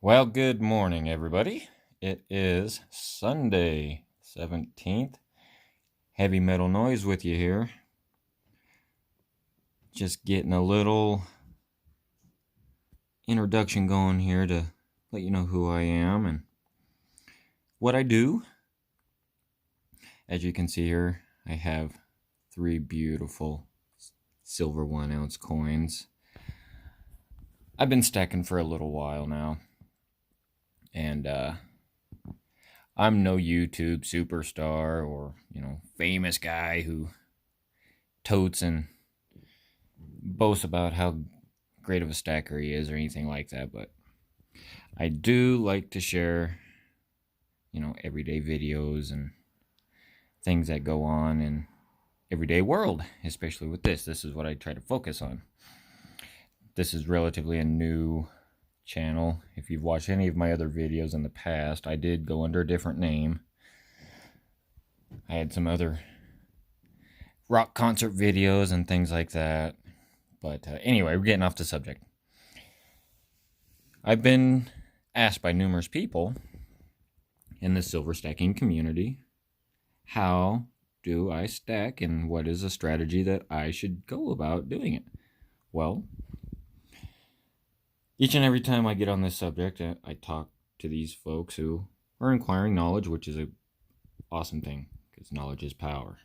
Well, good morning, everybody. It is Sunday, 17th. Heavy Metal Noise with you here. Just getting a little introduction going here to let you know who I am and what I do. As you can see here, I have 3 beautiful silver 1-ounce coins. I've been stacking for a little while now. And I'm no YouTube superstar or, famous guy who totes and boasts about how great of a stacker he is or anything like that. But I do like to share, everyday videos and things that go on in everyday world, especially with this. This is what I try to focus on. This is relatively a new channel. If you've watched any of my other videos in the past, I did go under a different name. I had some other rock concert videos and things like that. But anyway, we're getting off the subject. I've been asked by numerous people in the silver stacking community, how do I stack and what is a strategy that I should go about doing it? Well, each and every time I get on this subject, I talk to these folks who are inquiring knowledge, which is an awesome thing because knowledge is power.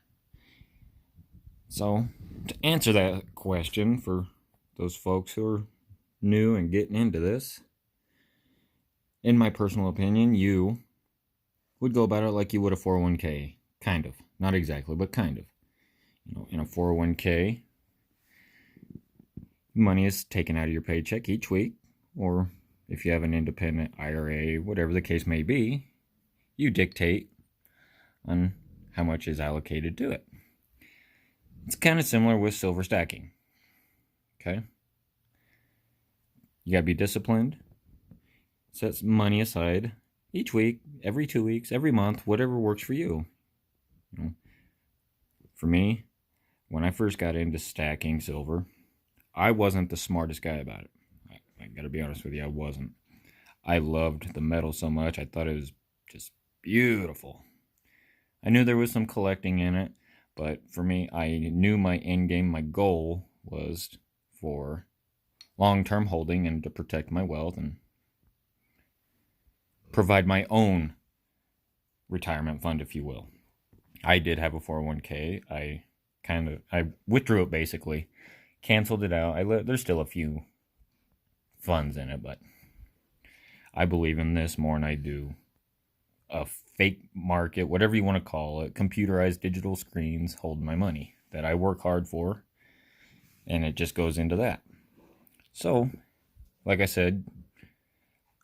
So, to answer that question for those folks who are new and getting into this, in my personal opinion, you would go about it like you would a 401k. Kind of. Not exactly, but kind of. In a 401k, money is taken out of your paycheck each week, or if you have an independent IRA, whatever the case may be, you dictate on how much is allocated to it. It's kind of similar with silver stacking. Okay? You gotta be disciplined. Set money aside each week, every 2 weeks, every month, whatever works for you. For me, when I first got into stacking silver, I wasn't the smartest guy about it. I gotta be honest with you, I wasn't. I loved the metal so much, I thought it was just beautiful. I knew there was some collecting in it, but for me, I knew my end game, my goal was for long-term holding and to protect my wealth and provide my own retirement fund, if you will. I did have a 401k. I withdrew it basically, canceled it out. There's still a few funds in it, but I believe in this more than I do a fake market, whatever you want to call it, computerized digital screens holding my money that I work hard for, and it just goes into that. So, like I said,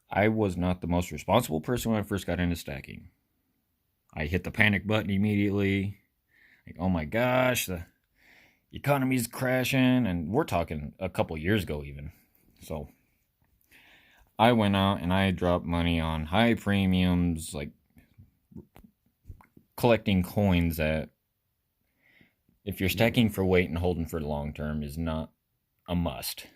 I was not the most responsible person when I first got into stacking. I hit the panic button immediately. Like, oh my gosh, the economy's crashing, and we're talking a couple years ago even. So I went out and I dropped money on high premiums, like collecting coins that, if you're stacking for weight and holding for the long term, is not a must.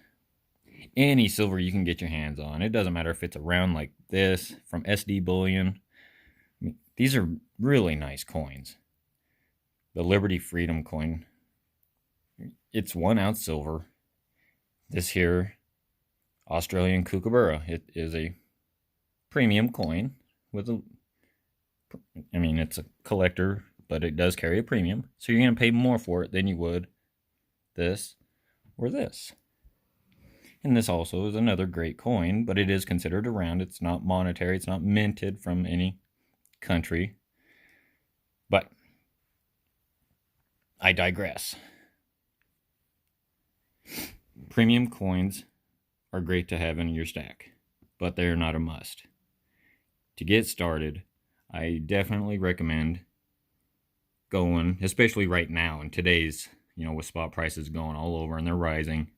Any silver you can get your hands on. It doesn't matter if it's a round like this from SD Bullion. These are really nice coins. The Liberty Freedom coin, it's 1 ounce silver. This here, Australian Kookaburra, it is a premium coin with it's a collector, but it does carry a premium. So you're going to pay more for it than you would this or this. And this also is another great coin, but it is considered a round. It's not monetary. It's not minted from any country. But I digress. Premium coins are great to have in your stack, but they're not a must. To get started, I definitely recommend going, especially right now in today's, with spot prices going all over and they're rising,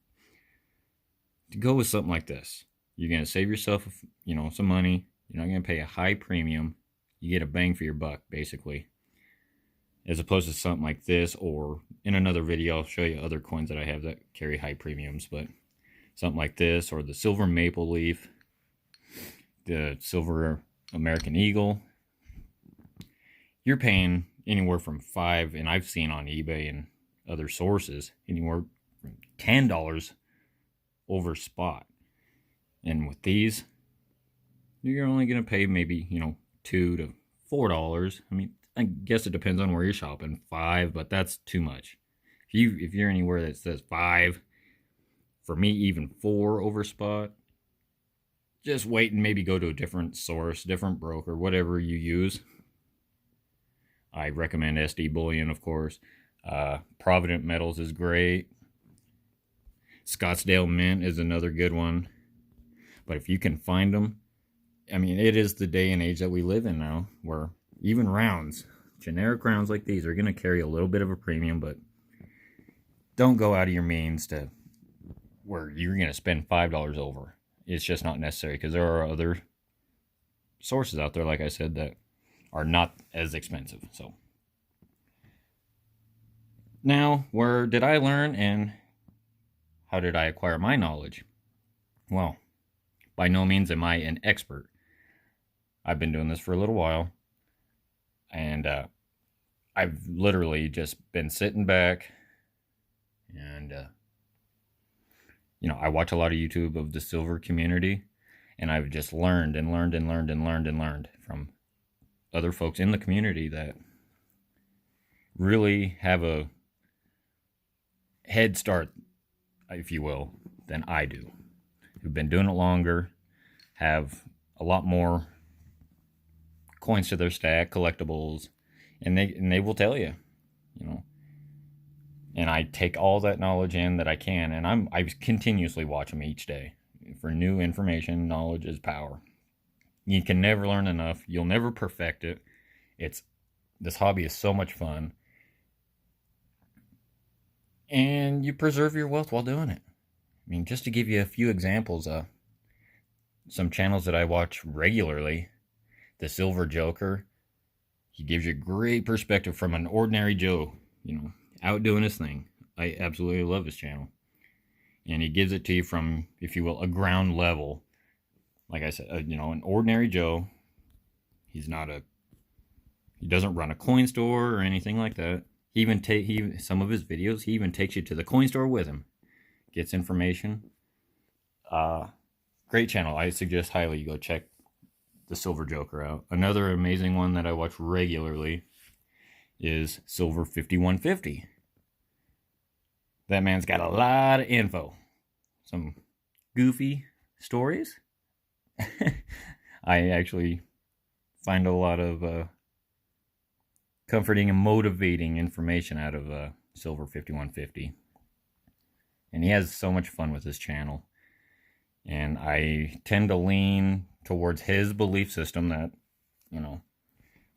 to go with something like this. You're going to save yourself, some money. You're not going to pay a high premium. You get a bang for your buck, basically. As opposed to something like this, or in another video, I'll show you other coins that I have that carry high premiums, but something like this, or the silver maple leaf. the silver American Eagle, you're paying anywhere from $5, and I've seen on eBay and other sources, anywhere from $10 over spot. And with these, you're only going to pay maybe, $2 to $4. I mean, I guess it depends on where you're shopping. $5, but that's too much. If you're anywhere that says $5, for me, even $4 over spot, just wait and maybe go to a different source, different broker, whatever you use. I recommend SD Bullion, of course. Provident Metals is great. Scottsdale Mint is another good one. But if you can find them, I mean, it is the day and age that we live in now, where even rounds, generic rounds like these, are going to carry a little bit of a premium, but don't go out of your means to where you're going to spend $5 over. It's just not necessary, because there are other sources out there, like I said, that are not as expensive. So now, where did I learn and how did I acquire my knowledge? Well, by no means am I an expert. I've been doing this for a little while, and I've literally just been sitting back and I watch a lot of YouTube of the silver community, and I've just learned and learned and learned and learned and learned from other folks in the community that really have a head start, if you will, than I do. Who've been doing it longer, have a lot more coins to their stack, collectibles, and they will tell you, And I take all that knowledge in that I can, and I continuously watch them each day for new information. Knowledge is power. You can never learn enough. You'll never perfect it. This hobby is so much fun, and you preserve your wealth while doing it. I mean, just to give you a few examples, some channels that I watch regularly, the Silver Joker, he gives you great perspective from an ordinary Joe, out doing his thing. I absolutely love his channel. And he gives it to you from, if you will, a ground level. Like I said, an ordinary Joe. He doesn't run a coin store or anything like that. Some of his videos, he even takes you to the coin store with him. Gets information. Great channel. I suggest highly you go check the Silver Joker out. Another amazing one that I watch regularly is Silver 5150. That man's got a lot of info. Some goofy stories. I actually find a lot of comforting and motivating information out of Silver 5150. And he has so much fun with his channel. And I tend to lean towards his belief system that,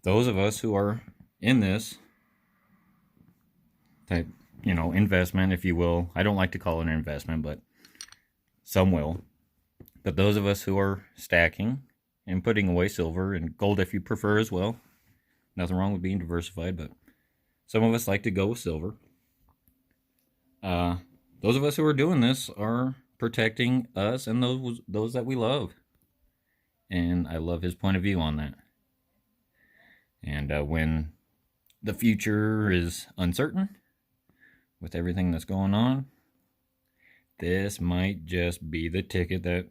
those of us who are in this type, investment, if you will. I don't like to call it an investment, but some will. But those of us who are stacking and putting away silver and gold, if you prefer as well. Nothing wrong with being diversified, but some of us like to go with silver. Those of us who are doing this are protecting us and those that we love. And I love his point of view on that. And when the future is uncertain with everything that's going on, this might just be the ticket that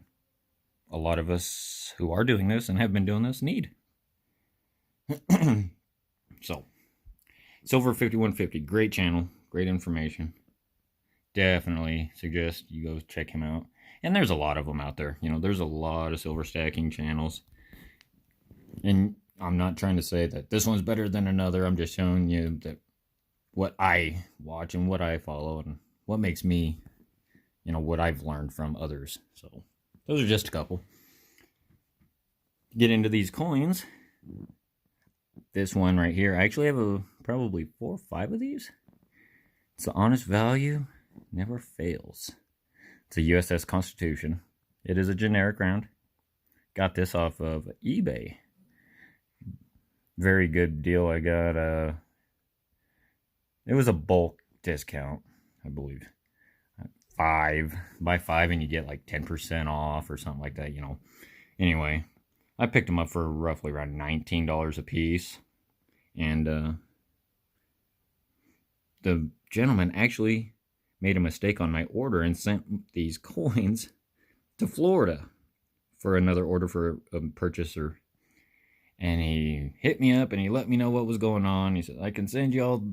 a lot of us who are doing this and have been doing this need. So, Silver 5150, great channel, great information. Definitely suggest you go check him out. And there's a lot of them out there. There's a lot of silver stacking channels. And I'm not trying to say that this one's better than another. I'm just showing you that what I watch and what I follow and what makes me, what I've learned from others. So those are just a couple. Get into these coins. This one right here, I actually have probably 4 or 5 of these. It's the Honest Value Never Fails. It's a USS Constitution. It is a generic round. Got this off of eBay. Very good deal. I got it was a bulk discount, I believe. 5 buy 5 and you get like 10% off or something like that, Anyway, I picked them up for roughly around $19 a piece. And the gentleman actually made a mistake on my order and sent these coins to Florida for another order for a purchaser. And he hit me up and he let me know what was going on. He said, I can send you all,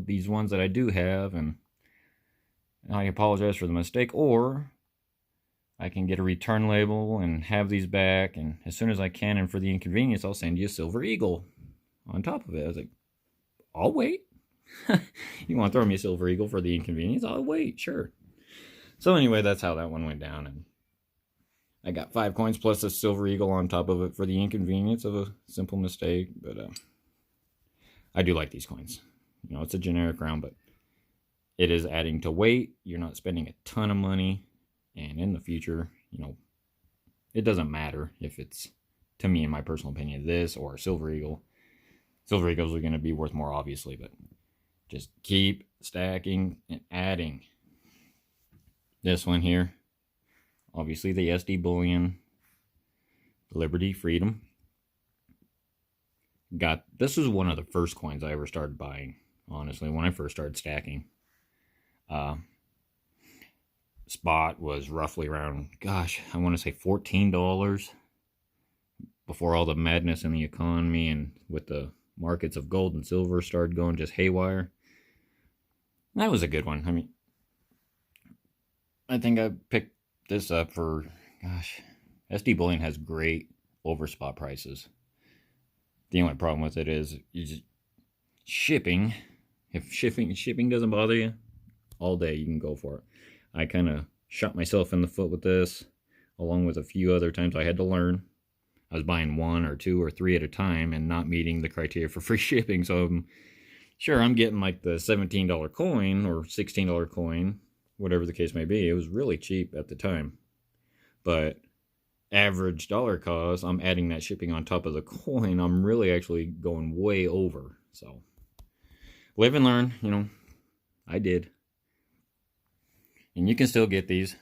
these ones that I do have, and I apologize for the mistake, or I can get a return label and have these back, and as soon as I can, and for the inconvenience, I'll send you a silver eagle on top of it. I was like, I'll wait. You want to throw me a silver eagle for the inconvenience? I'll wait, sure. So anyway, that's how that one went down, and I got 5 coins plus a silver eagle on top of it for the inconvenience of a simple mistake. But I do like these coins. It's a generic round, but it is adding to weight. You're not spending a ton of money, and in the future, it doesn't matter if it's, to me, in my personal opinion, this or a silver eagle. Silver eagles are going to be worth more, obviously, but just keep stacking and adding. This one here, obviously the SD bullion, Liberty, Freedom. This was one of the first coins I ever started buying, honestly, when I first started stacking. Spot was roughly around, I want to say $14 before all the madness in the economy and with the markets of gold and silver started going just haywire. That was a good one. I mean, I think I picked this up for, SD bullion has great over spot prices. The only problem with it is shipping. If shipping doesn't bother you, all day you can go for it. I kind of shot myself in the foot with this, along with a few other times I had to learn. I was buying 1 or 2 or 3 at a time and not meeting the criteria for free shipping. So I'm getting like the $17 coin or $16 coin, whatever the case may be. It was really cheap at the time. But average dollar cost, I'm adding that shipping on top of the coin. I'm really actually going way over. So live and learn, I did. And you can still get these.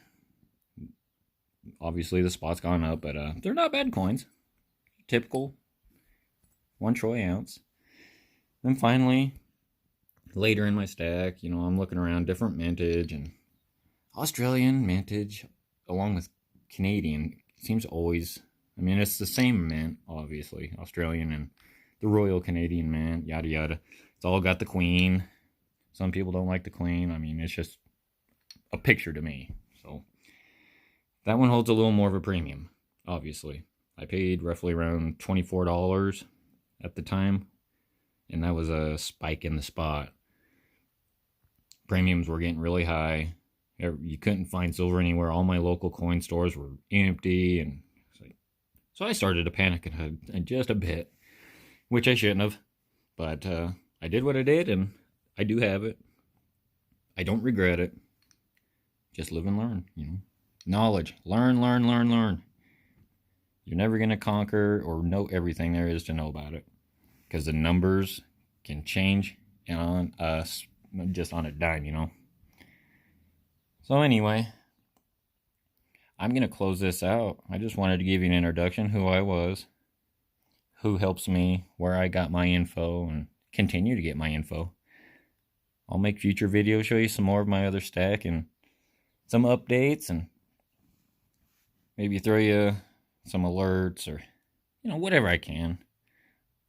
Obviously the spot's gone up, but they're not bad coins. Typical 1 troy ounce. Then finally, later in my stack, I'm looking around different mintage, and Australian mintage along with Canadian seems always, it's the same mint, obviously, Australian and the Royal Canadian mint, yada yada. It's all got the queen. Some people don't like the queen. It's just a picture to me. So that one holds a little more of a premium, obviously. I paid roughly around $24 at the time, and that was a spike in the spot. Premiums were getting really high. You couldn't find silver anywhere. All my local coin stores were empty, and so I started to panic just a bit, which I shouldn't have. But I did what I did, and I do have it. I don't regret it. Just live and learn, Knowledge. Learn. You're never going to conquer or know everything there is to know about it, because the numbers can change on us just on a dime, So anyway, I'm going to close this out. I just wanted to give you an introduction, who I was, who helps me, where I got my info, and continue to get my info. I'll make future videos, show you some more of my other stack and some updates, and maybe throw you some alerts or, whatever I can.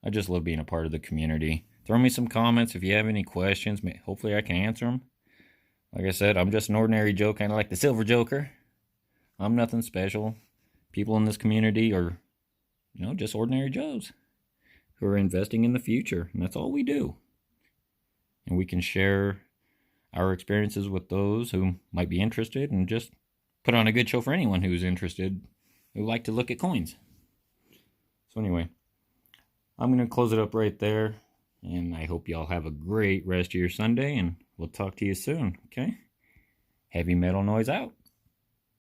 I just love being a part of the community. Throw me some comments if you have any questions. Hopefully I can answer them. Like I said, I'm just an ordinary Joe, kind of like the Silver Joker. I'm nothing special. People in this community are, just ordinary Joes who are investing in the future, and that's all we do. And we can share our experiences with those who might be interested, and just put on a good show for anyone who's interested, who like to look at coins. So anyway, I'm going to close it up right there, and I hope y'all have a great rest of your Sunday, and we'll talk to you soon, okay? Heavy Metal Noise out.